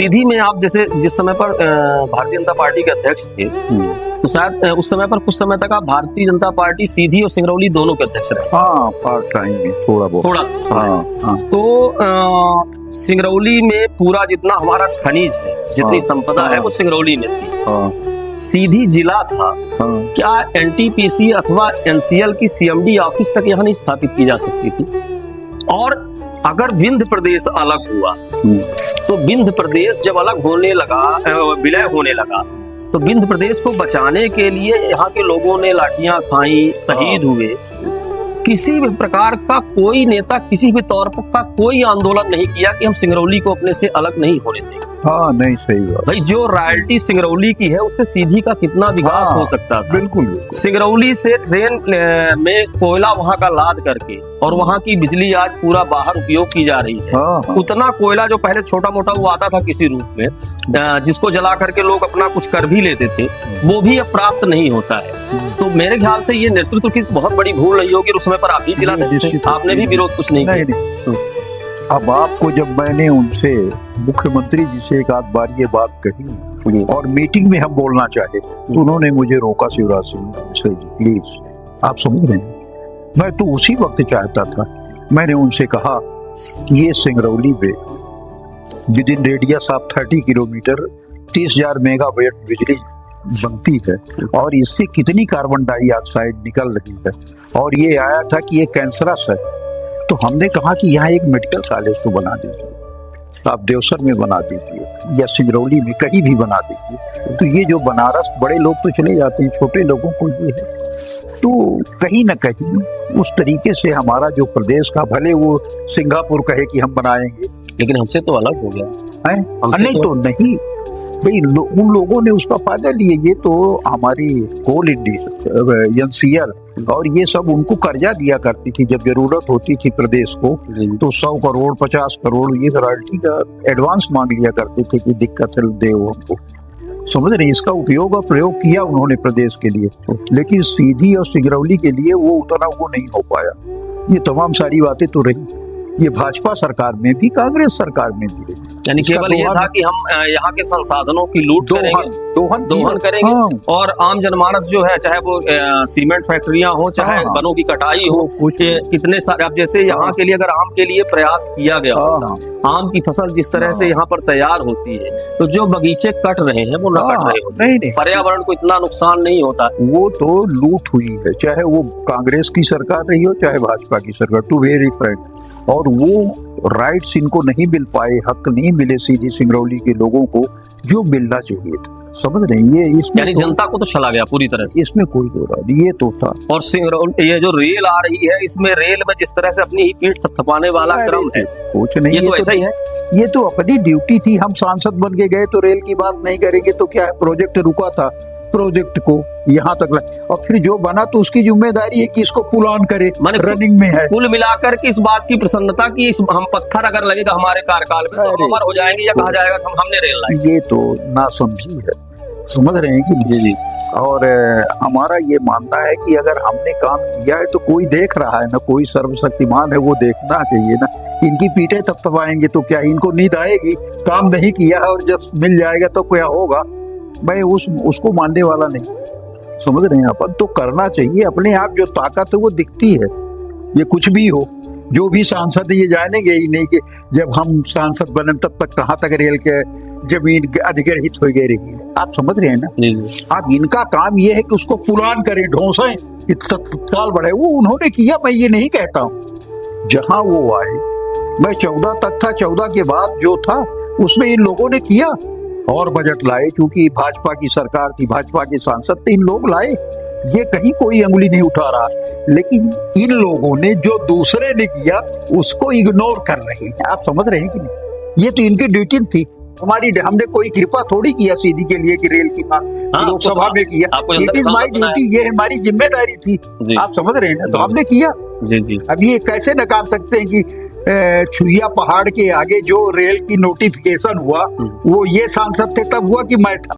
सीधी में आप जैसे जिस समय पर भारतीय जनता पार्टी के अध्यक्ष थे, तो शायद उस समय पर कुछ समय तक आप भारतीय जनता पार्टी सीधी और सिंगरौली दोनों के अध्यक्ष रहे। हाँ, पार्ट टाइम में थोड़ा बहुत। हाँ। तो सिंगरौली में पूरा जितना हमारा खनिज है, जितनी संपदा है, वो सिंगरौली में थी। सीधी जिला था। क्या एनटीपीसी अथवा एनसीएल की सीएमडी ऑफिस तक यहाँ नहीं स्थापित की जा सकती थी? और अगर विंध्य प्रदेश अलग हुआ, तो विंध्य प्रदेश जब अलग होने लगा, विलय होने लगा, तो विंध्य प्रदेश को बचाने के लिए यहाँ के लोगों ने लाठियां खाई, शहीद हुए। किसी भी प्रकार का कोई नेता किसी भी तौर पर का कोई आंदोलन नहीं किया कि हम सिंगरौली को अपने से अलग नहीं होने देंगे। हाँ, नहीं, सही बात भाई। जो रॉयल्टी सिंगरौली की है, उससे सीधी का कितना विकास हो सकता था। बिल्कुल। सिंगरौली से ट्रेन में कोयला वहां का लाद करके, और वहां की बिजली आज पूरा बाहर उपयोग की जा रही है। उतना कोयला जो पहले छोटा मोटा वो आता था किसी रूप में, जिसको जला करके लोग अपना कुछ कर भी लेते थे, वो भी अब प्राप्त नहीं होता है। तो मेरे ख्याल से ये नेतृत्व की बहुत बड़ी भूल रही होगी। उस समय पर आप भी जिला थे, आपने भी विरोध कुछ नहीं किया। अब आपको जब मैंने उनसे मुख्यमंत्री जी से एक आध बार ये बात कही और मीटिंग में हम बोलना चाहे, तो उन्होंने मुझे रोका, शिवराज सिंह प्लीज, आप समझ रहे हैं, मैं तो उसी वक्त चाहता था। मैंने उनसे कहा ये सिंगरौली में with in radius of 30 kilometre 30,000 megawatt बिजली बनती है, और इससे कितनी कार्बन डाइऑक्साइड निकल रही है, और ये आया था कि ये कैंसरस है। तो हमने कहा कि यहाँ एक मेडिकल कॉलेज तो बना दीजिए, आप देवसर में बना दीजिए या सिंगरौली में कहीं भी बना दीजिए। तो ये जो बनारस, बड़े लोग तो चले जाते हैं, छोटे लोगों को ये है। तो कहीं ना कहीं उस तरीके से हमारा जो प्रदेश का, भले वो सिंगापुर कहे कि हम बनाएंगे, लेकिन हमसे तो अलग हो गया है। नहीं तो नहीं भाई, उन लोगों ने उसका फायदा लिया। ये तो हमारी कोल इंडिया, एनसीएल और ये सब उनको कर्जा दिया करती थी जब जरूरत होती थी प्रदेश को, तो 100 करोड़ 50 करोड़ ये रॉयल्टी का एडवांस मांग लिया करते थे कि दिक्कत दे हमको, समझ रहे। इसका उपयोग और प्रयोग किया उन्होंने प्रदेश के लिए, लेकिन सीधी और सिंगरौली के लिए वो उतना वो नहीं हो पाया। ये तमाम सारी बातें तो रही, ये भाजपा सरकार में भी, कांग्रेस सरकार में भी रही। यानी केवल ये था कि हम यहाँ के संसाधनों की लूट करेंगे, दोहन करेंगे। हाँ। और आम जनमानस जो है, चाहे वो सीमेंट फैक्ट्रियां हो, चाहे वनों की कटाई हो, कितने सारे, अब जैसे यहाँ के लिए अगर आम के लिए प्रयास किया गया, आम की फसल जिस तरह से यहाँ पर तैयार होती है, तो जो बगीचे कट रहे हैं वो न कट रहे होते, नहीं, पर्यावरण को इतना नुकसान नहीं होता। वो तो लूट हुई है, चाहे वो कांग्रेस की सरकार रही हो चाहे भाजपा की सरकार, टू वेरी फ्रैंक। और वो राइट्स इनको नहीं मिल पाए, हक नहीं मिले सीधी सिंगरौली के लोगों को जो मिलना चाहिए था, समझ रहे हैं। ये इसमें यानी जनता को तो चला गया पूरी तरह से, इसमें कोई दो राय नहीं, ये तो था। और सिंगरौली ये जो रेल आ रही है, इसमें रेल में जिस तरह से अपनी ही पीठ थपथपाने वाला क्रम है, कुछ नहीं, ये तो ऐसा ही है। ये तो अपनी ड्यूटी थी। हम सांसद बन के गए तो रेल की बात नहीं करेंगे तो क्या, प्रोजेक्ट रुका था, प्रोजेक्ट को यहाँ तक और फिर जो बना तो उसकी जिम्मेदारी है कि इसको पुल ऑन करे, रनिंग में है। कुल मिलाकर के इस बात की प्रसन्नता की हम पत्थर अगर लगेगा हमारे कार्यकाल में तो अमर हो जाएंगे, या कहा जाएगा कि हमने रेल लाई। ये तो ना समझी है, समझ रहे हैं कि जी। और हमारा ये मानना है कि अगर हमने काम किया है तो कोई देख रहा है ना, कोई सर्वशक्तिमान है, वो देखना चाहिए ना। इनकी पीठे थपथपाएंगे तो क्या इनको नींद आएगी? काम नहीं किया है और जब मिल जाएगा तो क्या होगा? मैं उसको मानने वाला नहीं, समझ रहे हैं। अपन तो करना चाहिए, अपने आप जो ताकत है वो दिखती है। ये कुछ भी हो, जो भी सांसद ये जानेंगे ही नहीं कि जब हम सांसद बने तब तक कहाँ तक रेल के जमीन अधिग्रहित हो गई रही है, आप समझ रहे हैं ना। अब इनका काम ये है कि उसको पुलान करें, ढोंसें, तत्काल बढ़े। वो उन्होंने किया, मैं ये नहीं कहता हूँ। जहाँ वो आए, मैं 14 तक था, 14 के बाद जो था उसमें इन लोगों ने किया और बजट लाए, क्योंकि भाजपा की सरकार थी, भाजपा के सांसद थे, इन लोग लाए। ये कहीं कोई अंगुली नहीं उठा रहा, लेकिन इन लोगों ने जो दूसरे ने किया उसको इग्नोर कर रहे हैं, आप समझ रहे हैं कि नहीं। ये तो इनकी ड्यूटी थी, हमने कोई कृपा थोड़ी किया सीधी के लिए कि रेल की बात लोकसभा में किया। इट इज माई ड्यूटी, ये हमारी जिम्मेदारी थी, आप समझ रहे हैं ना। तो हमने किया। अब ये कैसे नकार सकते हैं कि छुइया पहाड़ के आगे जो रेल की नोटिफिकेशन हुआ वो ये सांसद थे तब हुआ कि मैं था।